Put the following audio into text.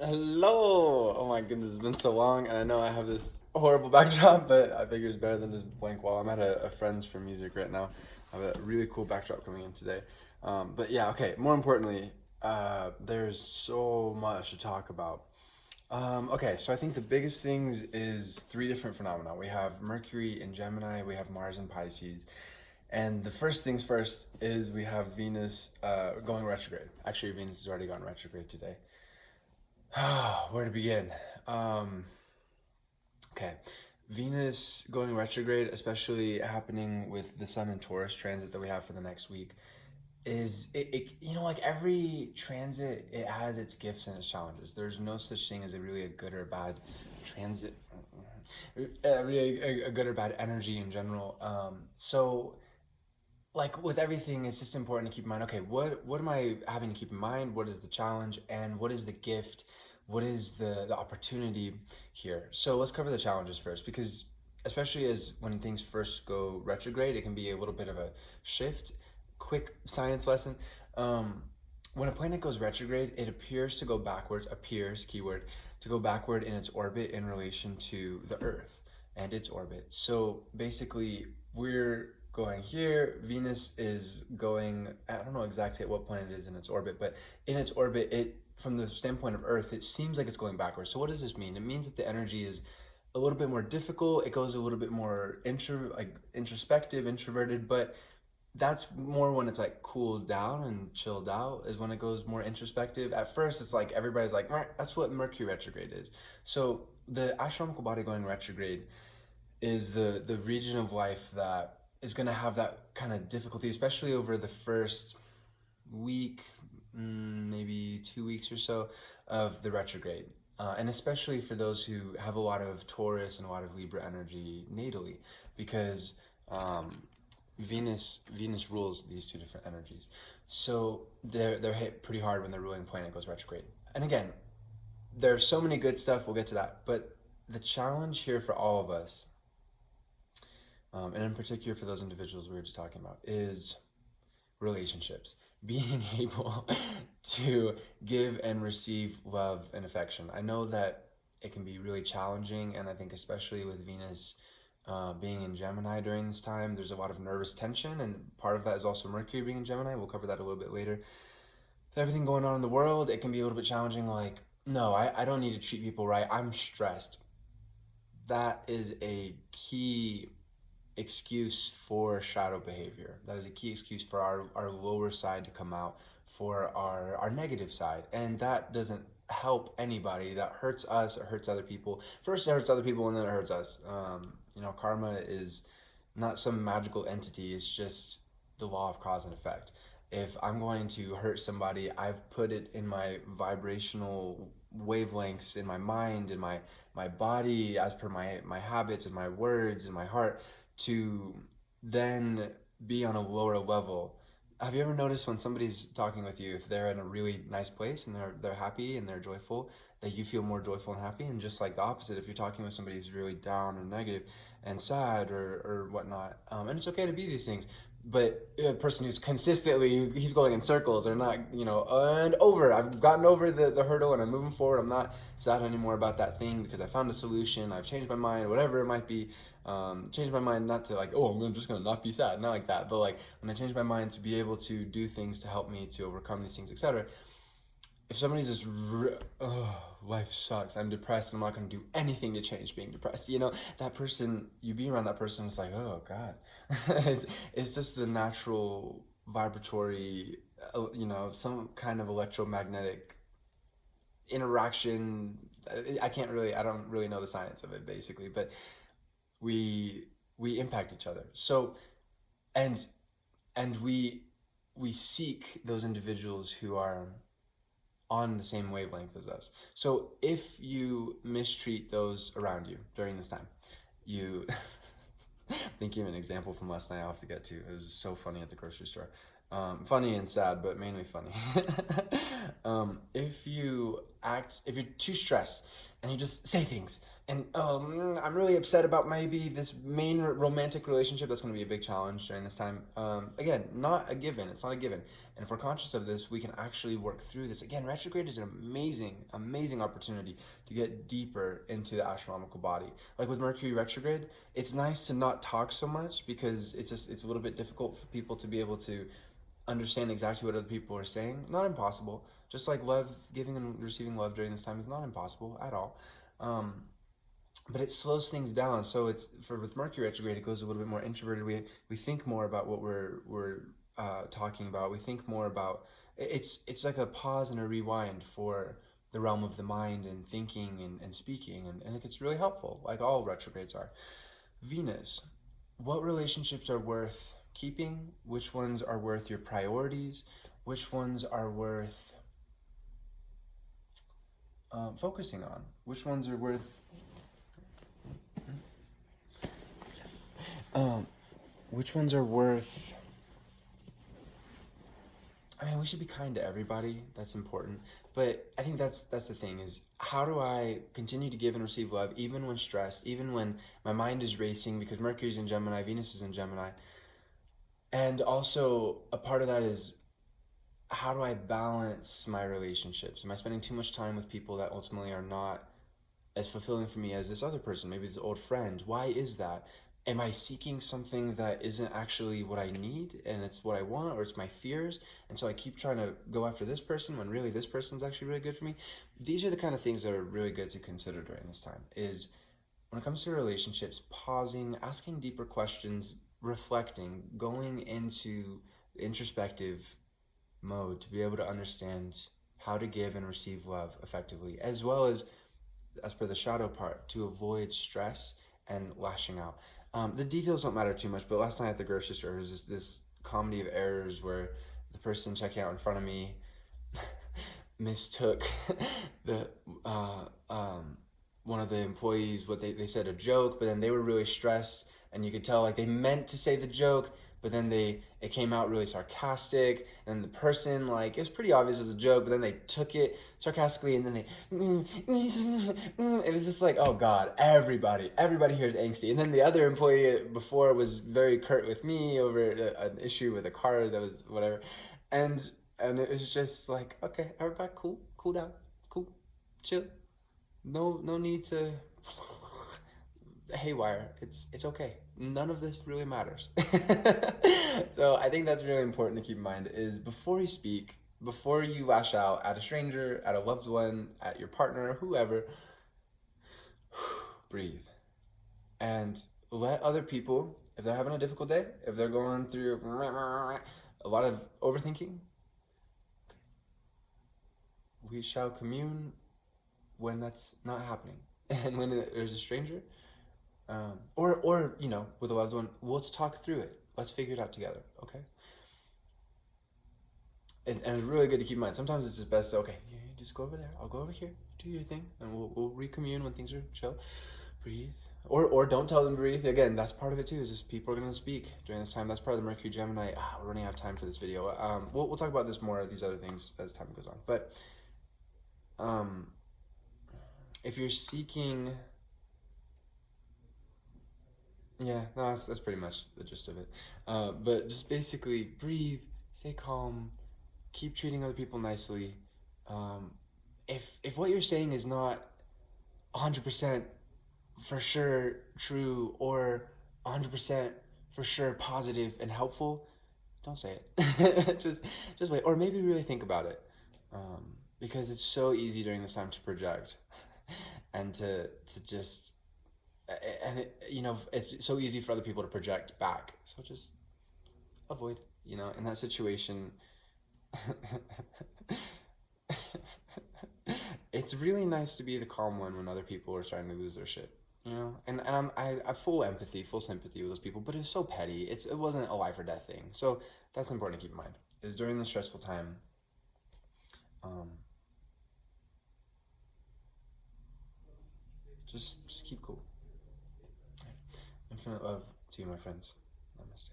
Hello! Oh my goodness, it's been so long, and I know I have this horrible backdrop, but I figure it's better than just blank wall. I'm at a friend's for music right now. I have a really cool backdrop coming in today. But yeah, okay, more importantly, there's so much to talk about. Okay, so I think the biggest things is three different phenomena. We have Mercury in Gemini, we have Mars in Pisces, and the first things first is we have Venus going retrograde. Actually, Venus has already gone retrograde today. Where to begin? Um, okay. Venus going retrograde, especially happening with the Sun and Taurus transit that we have for the next week, is like every transit, it has its gifts and its challenges. There's no such thing as a good or bad transit, really a good or bad energy in general. So like with everything, it's just important to keep in mind, okay, what am I having to keep in mind? What is the challenge and what is the gift? What is the opportunity here? So let's cover the challenges first, because especially as when things first go retrograde, it can be a little bit of a shift. Quick science lesson. Um, when a planet goes retrograde, it appears to go backwards, appears, keyword, to go backward in its orbit in relation to the Earth and its orbit. So basically, we're going here. Venus is going, I don't know exactly at what point it is in its orbit, but in its orbit, from the standpoint of Earth, it seems like it's going backwards. So what does this mean? It means that the energy is a little bit more difficult. It goes a little bit more introspective, introverted, but that's more when it's like cooled down and chilled out is when it goes more introspective. At first, it's like everybody's like, "Meh," that's what Mercury retrograde is. So the astronomical body going retrograde is the region of life that is going to have that kind of difficulty, especially over the first week, maybe 2 weeks or so of the retrograde. And especially for those who have a lot of Taurus and a lot of Libra energy natally, because um, Venus rules these two different energies, so they're hit pretty hard when the ruling planet goes retrograde. And again, there's so many good stuff. We'll get to that, but the challenge here for all of us, and in particular for those individuals we were just talking about, is relationships. Being able to give and receive love and affection. I know that it can be really challenging, and I think especially with Venus being in Gemini during this time, there's a lot of nervous tension, and part of that is also Mercury being in Gemini. We'll cover that a little bit later. With everything going on in the world, it can be a little bit challenging. Like, no, I don't need to treat people right. I'm stressed. That is a key excuse for shadow behavior. That is a key excuse for our lower side to come out, for our negative side. And that doesn't help anybody. That hurts us, it hurts other people. First, it hurts other people, and then it hurts us. Karma is not some magical entity, it's just the law of cause and effect. If I'm going to hurt somebody, I've put it in my vibrational wavelengths in my mind, in my body, as per my habits and my words and my heart, to then be on a lower level. Have you ever noticed when somebody's talking with you, if they're in a really nice place and they're happy and they're joyful, that you feel more joyful and happy? And just like the opposite, if you're talking with somebody who's really down or negative and sad or whatnot, and it's okay to be these things, but a person who's consistently keeps going in circles or not, and over, I've gotten over the hurdle and I'm moving forward. I'm not sad anymore about that thing because I found a solution. I've changed my mind, whatever it might be. Changed my mind, not to like, oh, I'm just gonna not be sad, not like that, but like when I change my mind to be able to do things to help me to overcome these things, etc. If somebody's just, oh, life sucks, I'm depressed, and I'm not gonna do anything to change being depressed, that person, you be around that person, it's like, oh God. it's just the natural vibratory, some kind of electromagnetic interaction. I don't really know the science of it basically, but we we impact each other. So and and we seek those individuals who are on the same wavelength as us. So if you mistreat those around you during this time, you thinking of an example from last night I'll have to get to. It was so funny at the grocery store. Funny and sad, but mainly funny. If you if you're too stressed and you just say things and I'm really upset about maybe this main romantic relationship, that's going to be a big challenge during this time. Again, not a given. It's not a given. And if we're conscious of this, we can actually work through this. Again, retrograde is an amazing opportunity to get deeper into the astronomical body. Like with Mercury retrograde, it's nice to not talk so much because it's a little bit difficult for people to be able to understand exactly what other people are saying. Not impossible. Just like love, giving and receiving love during this time is not impossible at all. But it slows things down. So it's with Mercury retrograde, it goes a little bit more introverted. We think more about what we're talking about. We think more about it's like a pause and a rewind for the realm of the mind and thinking and speaking, and it gets really helpful, like all retrogrades are. Venus, what relationships are worth keeping? Which ones are worth your priorities? Which ones are worth focusing on? Which ones are worth which ones are worth, I mean, we should be kind to everybody. That's important. But I think that's the thing, is how do I continue to give and receive love even when stressed, even when my mind is racing, because Mercury's in Gemini, Venus is in Gemini. And also a part of that is, how do I balance my relationships? Am I spending too much time with people that ultimately are not as fulfilling for me as this other person, maybe this old friend? Why is that? Am I seeking something that isn't actually what I need and it's what I want, or it's my fears? And so I keep trying to go after this person when really this person's actually really good for me. These are the kind of things that are really good to consider during this time, is when it comes to relationships, pausing, asking deeper questions, reflecting, going into introspective mode to be able to understand how to give and receive love effectively, as well as per the shadow part, to avoid stress and lashing out. The details don't matter too much, but last night at the grocery store, there was this comedy of errors where the person checking out in front of me mistook the one of the employees, what they said a joke, but then they were really stressed, and you could tell like they meant to say the joke, but then it came out really sarcastic, and the person, like, it was pretty obvious it was a joke, but then they took it sarcastically, and then it was just like, oh god, everybody here is angsty. And then the other employee before was very curt with me over an issue with a car that was whatever, and it was just like, okay, everybody, cool down, it's cool, chill, no need to haywire. It's okay. None of this really matters. So I think that's really important to keep in mind, is before you speak, before you lash out at a stranger, at a loved one, at your partner, whoever, breathe. And let other people, if they're having a difficult day, if they're going through a lot of overthinking, we shall commune when that's not happening. And when there's a stranger, or you know, with a loved one, let's talk through it. Let's figure it out together, okay? And it's really good to keep in mind. Sometimes it's just best to, okay, you just go over there, I'll go over here, do your thing, and we'll recommune when things are chill. Breathe. Or don't tell them to breathe. Again, that's part of it too, is just people are going to speak during this time. That's part of the Mercury Gemini. We're running out of time for this video. We'll talk about this more, these other things, as time goes on. But if you're seeking, yeah, no, that's pretty much the gist of it. But just basically breathe, stay calm, keep treating other people nicely. If what you're saying is not 100% for sure true, or 100% for sure positive and helpful, don't say it. just wait, or maybe really think about it, because it's so easy during this time to project and to just, and it, you know, it's so easy for other people to project back. So just avoid, you know, in that situation. It's really nice to be the calm one when other people are starting to lose their shit, you know. And I have full empathy, full sympathy with those people, but it's so petty. It wasn't a life or death thing. So that's important to keep in mind, is during this stressful time, just keep cool. Infinite love to you, my friends. Namaste.